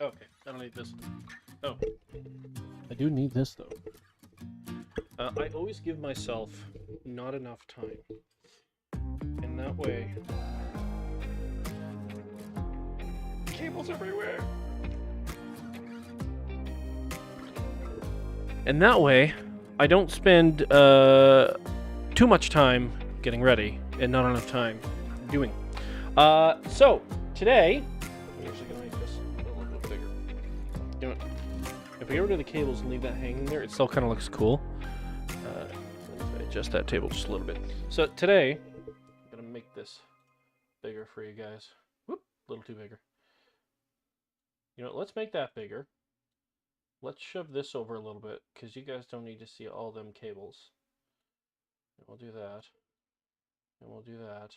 Okay, I don't need this. Oh. I do need this, though. I always give myself not enough time. And that way... Cables everywhere! And that way, I don't spend too much time getting ready and not enough time doing. So, today... I'm actually going to make this a little bit bigger. You know what? If I get rid of the cables and leave that hanging there, it still kind of looks cool. Let me adjust that table just a little bit. So today, I'm going to make this bigger for you guys. Whoop, a little too bigger. You know, let's make that bigger. Let's shove this over a little bit, because you guys don't need to see all them cables. And we'll do that. And we'll do that.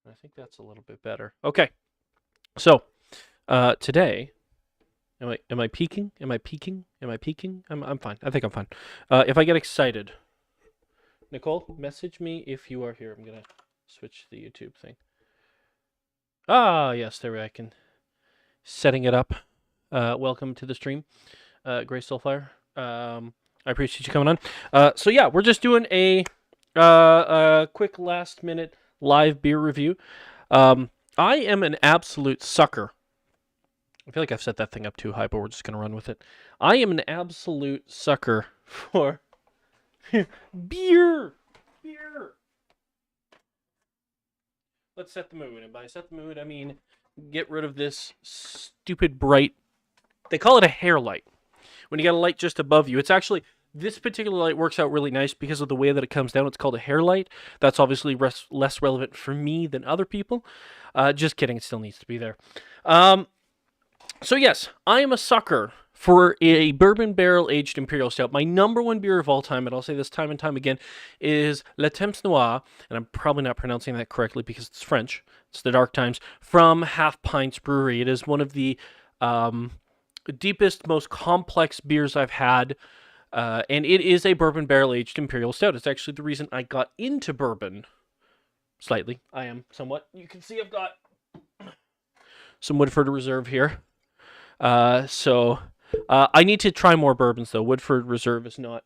And I think that's a little bit better. Okay. So, today... Am I peeking? Am I peeking? Am I peeking? I'm fine. I think I'm fine. If I get excited, Nicole, message me if you are here. I'm gonna switch the YouTube thing. Ah, yes, there I can. Setting it up. Welcome to the stream, Grace Soulfire. I appreciate you coming on. So yeah, we're just doing a quick last minute live beer review. I am an absolute sucker. I feel like I've set that thing up too high, but we're just going to run with it. I am an absolute sucker for beer. Beer. Let's set the mood. And by set the mood, I mean get rid of this stupid bright... They call it a hair light. When you got a light just above you. It's actually... This particular light works out really nice because of the way that it comes down. It's called a hair light. That's obviously less relevant for me than other people. Just kidding. It still needs to be there. So yes, I am a sucker for a bourbon barrel-aged Imperial Stout. My number one beer of all time, and I'll say this time and time again, is Le Temps Noir, and I'm probably not pronouncing that correctly because it's French. It's the Dark Times, from Half Pints Brewery. It is one of the deepest, most complex beers I've had, and it is a bourbon barrel-aged Imperial Stout. It's actually the reason I got into bourbon. Slightly. I am somewhat. You can see I've got some Woodford Reserve here. So I need to try more bourbons though. Woodford Reserve is not.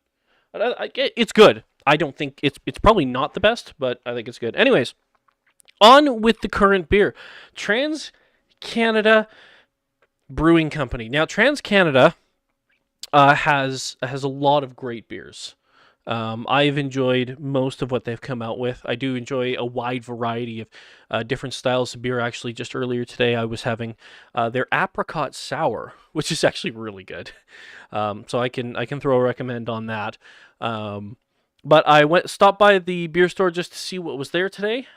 It's good. I don't think it's probably not the best, but I think it's good. Anyways, on with the current beer, TransCanada Brewing Company. Now TransCanada has a lot of great beers. I've enjoyed most of what they've come out with. I do enjoy a wide variety of different styles of beer. Actually, just earlier today, I was having their apricot sour, which is actually really good. So I can throw a recommend on that. But I stopped by the beer store just to see what was there today.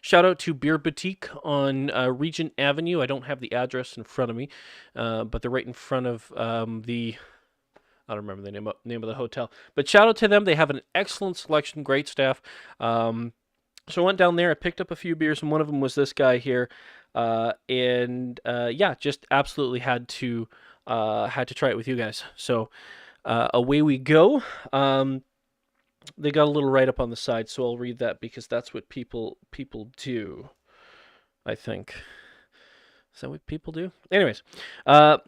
Shout out to Beer Boutique on Regent Avenue. I don't have the address in front of me, but they're right in front of the... I don't remember the name of the hotel. But shout out to them. They have an excellent selection, great staff. So I went down there. I picked up a few beers, and one of them was this guy here. Yeah, just absolutely had to try it with you guys. So away we go. They got a little write-up on the side, so I'll read that because that's what people do, I think. Is that what people do? Anyways,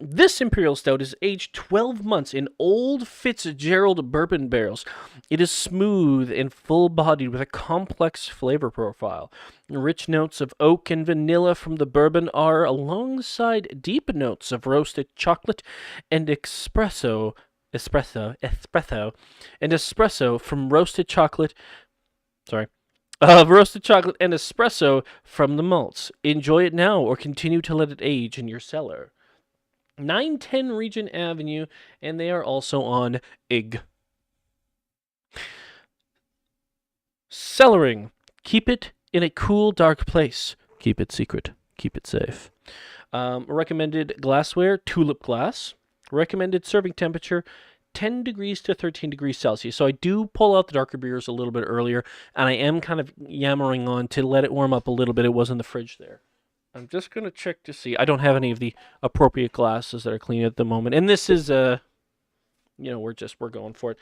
this Imperial Stout is aged 12 months in Old Fitzgerald bourbon barrels. It is smooth and full-bodied with a complex flavor profile. Rich notes of oak and vanilla from the bourbon are alongside deep notes of roasted chocolate and espresso from roasted chocolate. Roasted chocolate and espresso from the malts. Enjoy it now or continue to let it age in your cellar. 910 Regent Avenue, and they are also on IG. Cellaring. Keep it in a cool, dark place. Keep it secret. Keep it safe. Recommended glassware, tulip glass. Recommended serving temperature, 10 degrees to 13 degrees Celsius. So I do pull out the darker beers a little bit earlier, and I am kind of yammering on to let it warm up a little bit. It was in the fridge there. I'm just going to check to see. I don't have any of the appropriate glasses that are clean at the moment. And this is, we're going for it.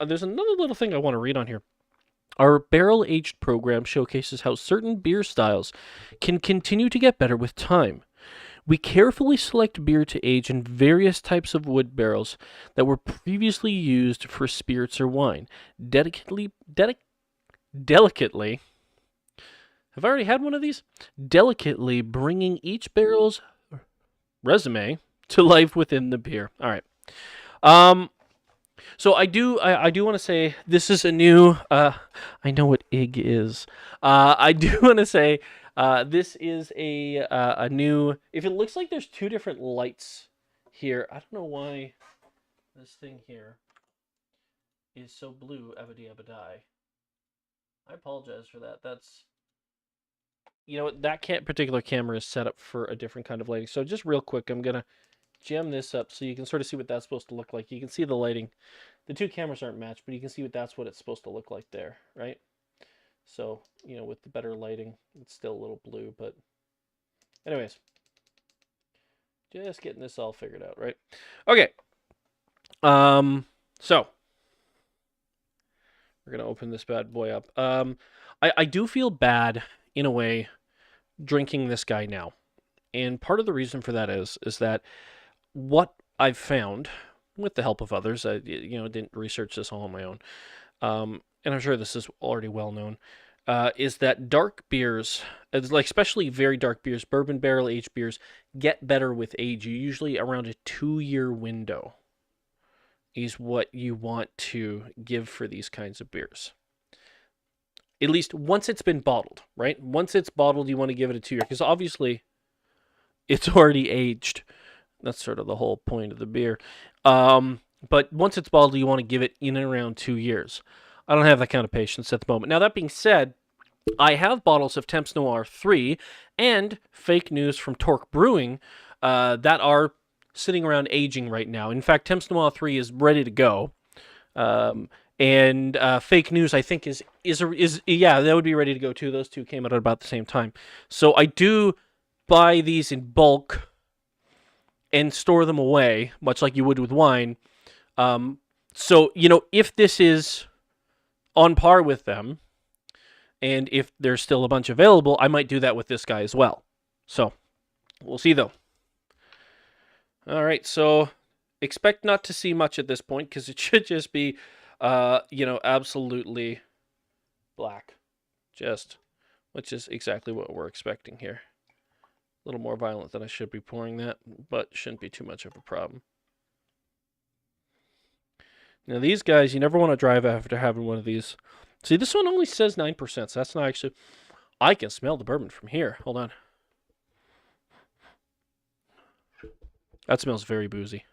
There's another little thing I want to read on here. Our barrel-aged program showcases how certain beer styles can continue to get better with time. We carefully select beer to age in various types of wood barrels that were previously used for spirits or wine. Delicately, have I already had one of these? Delicately bringing each barrel's resume to life within the beer. All right. So I do want to say this is a new. I know what ig is. I do want to say this is a new. If it looks like there's two different lights here, I don't know why this thing here is so blue. Abadi abadai. I apologize for that. That's, you know, that particular camera is set up for a different kind of lighting. So just real quick, I'm gonna jam this up so you can sort of see what that's supposed to look like. You can see the lighting. The two cameras aren't matched, but you can see what it's supposed to look like there, right? So, you know, with the better lighting, it's still a little blue, but anyways, just getting this all figured out, right? Okay. So we're gonna open this bad boy up. I do feel bad in a way drinking this guy now, and part of the reason for that is that what I've found, with the help of others, I didn't research this all on my own, and I'm sure this is already well known, is that dark beers, like especially very dark beers, bourbon barrel aged beers, get better with age. Usually around a 2-year window is what you want to give for these kinds of beers. At least once it's been bottled, right? Once it's bottled, you want to give it a 2-year, because obviously it's already aged. That's sort of the whole point of the beer. But once it's bottled, you want to give it in and around 2 years. I don't have that kind of patience at the moment. Now, that being said, I have bottles of Temps Noir 3 and Fake News from Torque Brewing that are sitting around aging right now. In fact, Temps Noir 3 is ready to go. And Fake News, I think, is that would be ready to go too. Those two came out at about the same time. So I do buy these in bulk and store them away, much like you would with wine. So, if this is on par with them, and if there's still a bunch available, I might do that with this guy as well. So, we'll see though. All right, so expect not to see much at this point, because it should just be, absolutely black. Which is exactly what we're expecting here. A little more violent than I should be pouring that, but shouldn't be too much of a problem. Now, these guys, you never want to drive after having one of these. See, this one only says 9%, so that's not actually... I can smell the bourbon from here. Hold on. That smells very boozy.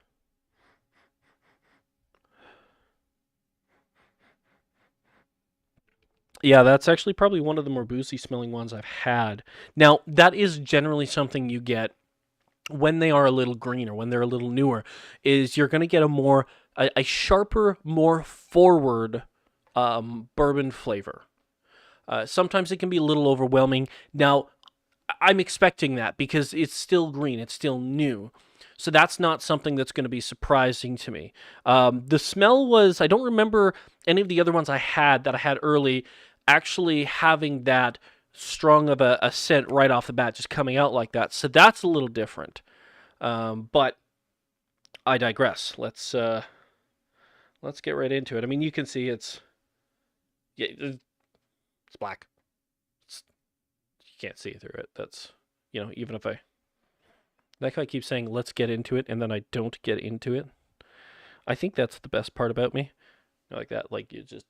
Yeah, that's actually probably one of the more boozy smelling ones I've had. Now, that is generally something you get when they are a little greener, when they're a little newer, is you're going to get a sharper, more forward bourbon flavor. Sometimes it can be a little overwhelming. Now, I'm expecting that because it's still green, it's still new. So that's not something that's going to be surprising to me. The smell was, I don't remember any of the other ones I had early actually having that strong of a scent right off the bat, just coming out like that. So that's a little different. But I digress. Let's get right into it. I mean, you can see it's black. You can't see through it. That's, even if I keep saying let's get into it and then I don't get into it. I think that's the best part about me. Like that, like there's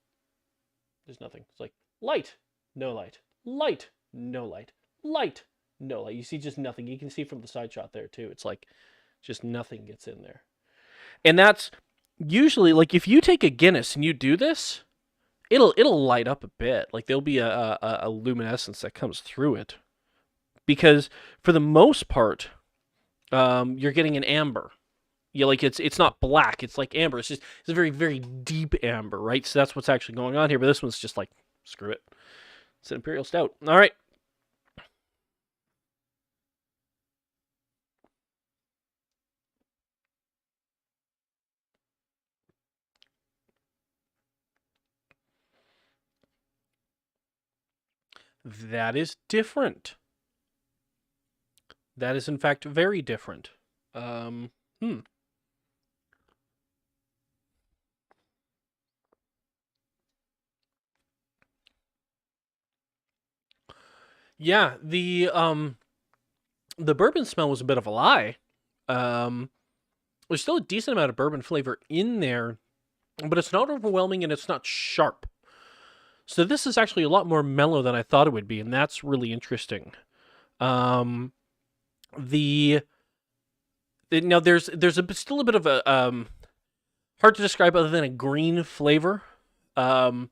nothing. It's like light, no light, light, no light, light, no light. You see just nothing. You can see from the side shot there too. It's like just nothing gets in there. And that's usually, like, if you take a Guinness and you do this, it'll light up a bit. Like there'll be a luminescence that comes through it. Because for the most part, you're getting an amber. Like it's not black, it's like amber. It's a very, very deep amber, right? So that's what's actually going on here. But this one's just like, screw it. It's an Imperial Stout. All right. That is different. That is, in fact, very different. Um, hmm. Yeah, the bourbon smell was a bit of a lie. Um, there's still a decent amount of bourbon flavor in there, but it's not overwhelming and it's not sharp. So this is actually a lot more mellow than I thought it would be, and that's really interesting. Um, the Now there's still a bit of a hard to describe other than a green flavor um,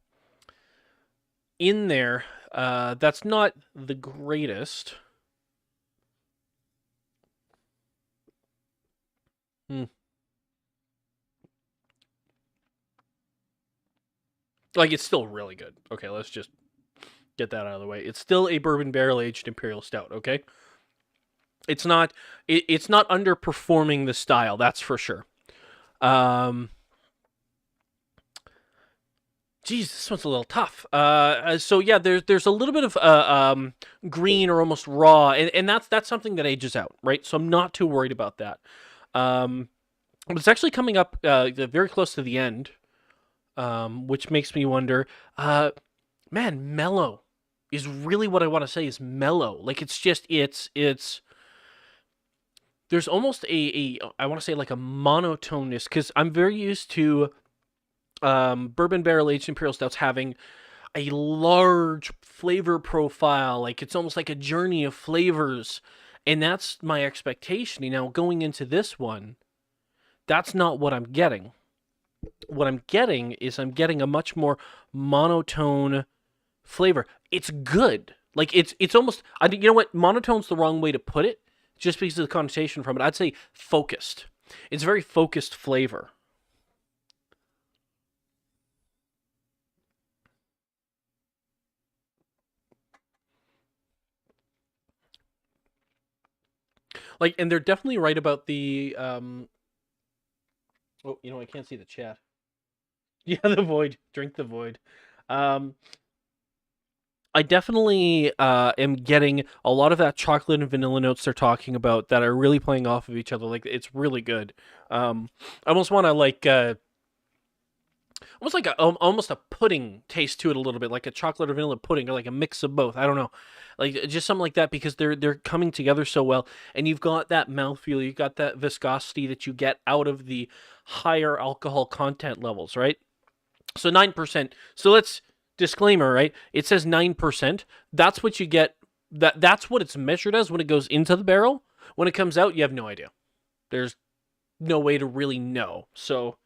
in there. That's not the greatest. Hmm. Like, it's still really good. Okay, let's just get that out of the way. It's still a bourbon barrel aged imperial stout. Okay, it's not it's not underperforming the style. That's for sure. Um, Geez, this one's a little tough. So yeah, there's a little bit of green or almost raw, and that's something that ages out, right? So I'm not too worried about that. But it's actually coming up very close to the end, which makes me wonder. Man, mellow is really what I want to say is mellow. Like, it's just it's there's almost a I want to say like a monotoneness, because I'm very used to bourbon barrel aged imperial stouts having a large flavor profile. Like, it's almost like a journey of flavors, and that's my expectation. Now, going into this one, that's not what I'm getting. What I'm getting is I'm getting a much more monotone flavor. It's good. Like, it's almost, I think, you know what, monotone's the wrong way to put it, just because of the connotation from it. I'd say focused. It's very focused flavor. Like, and they're definitely right about the oh, I can't see the chat. Yeah, the void. Drink the void. Um I definitely am getting a lot of that chocolate and vanilla notes they're talking about that are really playing off of each other. Like, it's really good. I almost want to like almost like almost a pudding taste to it a little bit, like a chocolate or vanilla pudding, or like a mix of both. I don't know, like just something like that, because they're coming together so well, and you've got that mouthfeel, you've got that viscosity that you get out of the higher alcohol content levels, right? So 9%. So let's disclaimer, right? It says 9%. That's what you get. That's what it's measured as when it goes into the barrel. When it comes out, you have no idea. There's no way to really know. So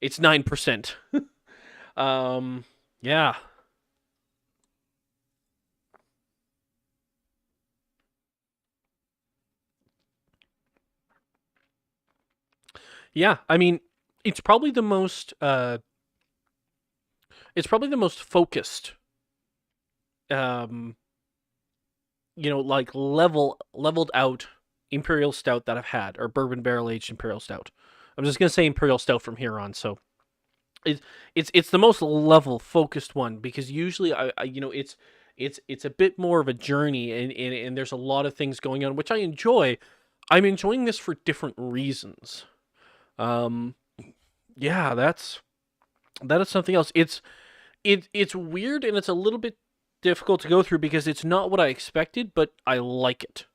it's 9%. Um, yeah. Yeah, I mean, it's probably the most focused um like leveled out imperial stout that I've had, or bourbon barrel aged imperial stout. I'm just going to say imperial stout from here on. So it's the most level focused one, because usually I it's a bit more of a journey, and there's a lot of things going on, which I enjoy. I'm enjoying this for different reasons. Um, yeah, that is something else. It's weird, and it's a little bit difficult to go through because it's not what I expected, but I like it.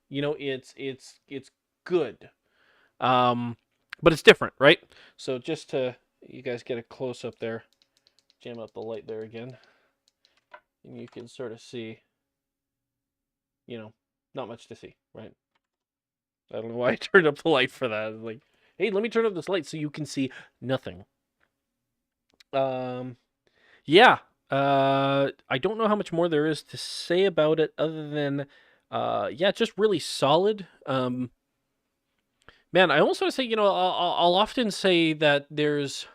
It's good. Um, but it's different, right? So just to you guys get a close up there, jam up the light there again, and you can sort of see, not much to see, right? I don't know why I turned up the light for that. Like, hey, let me turn up this light so you can see nothing. Um, yeah. I don't know how much more there is to say about it other than, yeah, just really solid. Man, I almost want to say, I'll often say that there's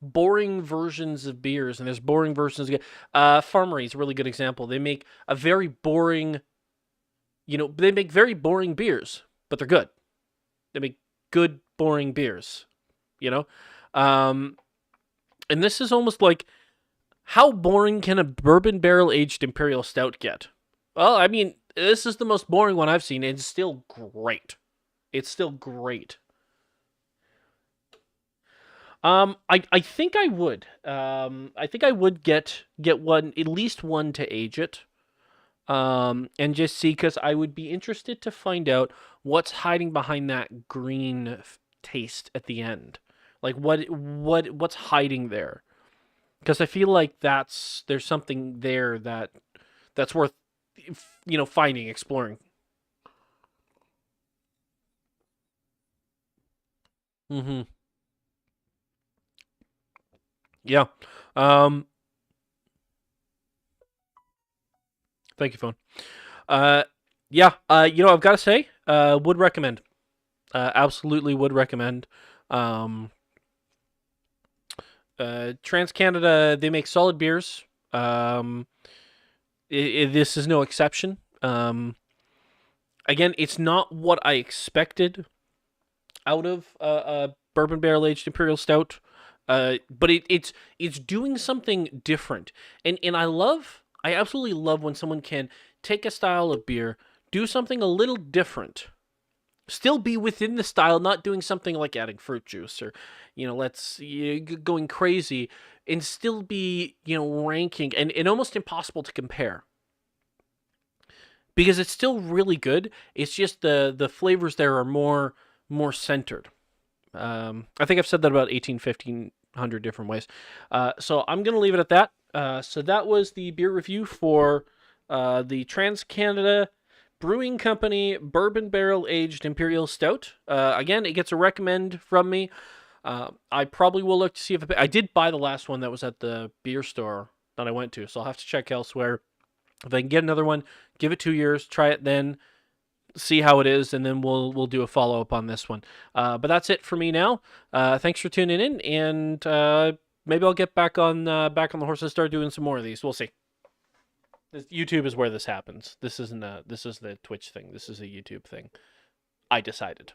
boring versions of beers and there's boring versions of, Farmery is a really good example. They make a very boring, they make very boring beers, but they're good. They make good, boring beers, you know? Um, and this is almost like, how boring can a bourbon barrel aged imperial stout get? Well, I mean, This is the most boring one I've seen. It's still great. It's still great. I think I would. I think I would get one, at least one, to age it. And just see, because I would be interested to find out what's hiding behind that green taste at the end. Like what's hiding there? Because I feel like there's something there that's worth finding, exploring. Mm-hmm. Yeah. Um. Thank you, phone. Uh. Yeah. I've got to say, would recommend. Absolutely would recommend. Um. TransCanada, they make solid beers. This is no exception. Again, it's not what I expected out of bourbon barrel aged imperial stout, but it's doing something different, and I absolutely love when someone can take a style of beer, do something a little different, still be within the style, not doing something like adding fruit juice or going crazy, and still be ranking and almost impossible to compare because it's still really good. It's just the flavors there are more centered. I think I've said that about 1,500 different ways. So I'm going to leave it at that. So that was the beer review for the TransCanada Brewing Company Bourbon Barrel Aged Imperial Stout. Again, it gets a recommend from me. I probably will look to see if I did buy the last one that was at the beer store that I went to, so I'll have to check elsewhere. If I can get another one, give it 2 years, try it then, see how it is, and then we'll do a follow up on this one. But that's it for me now. Thanks for tuning in, and maybe I'll get back on the horse and start doing some more of these. We'll see. YouTube is where this happens. This isn't the Twitch thing. This is a YouTube thing. I decided.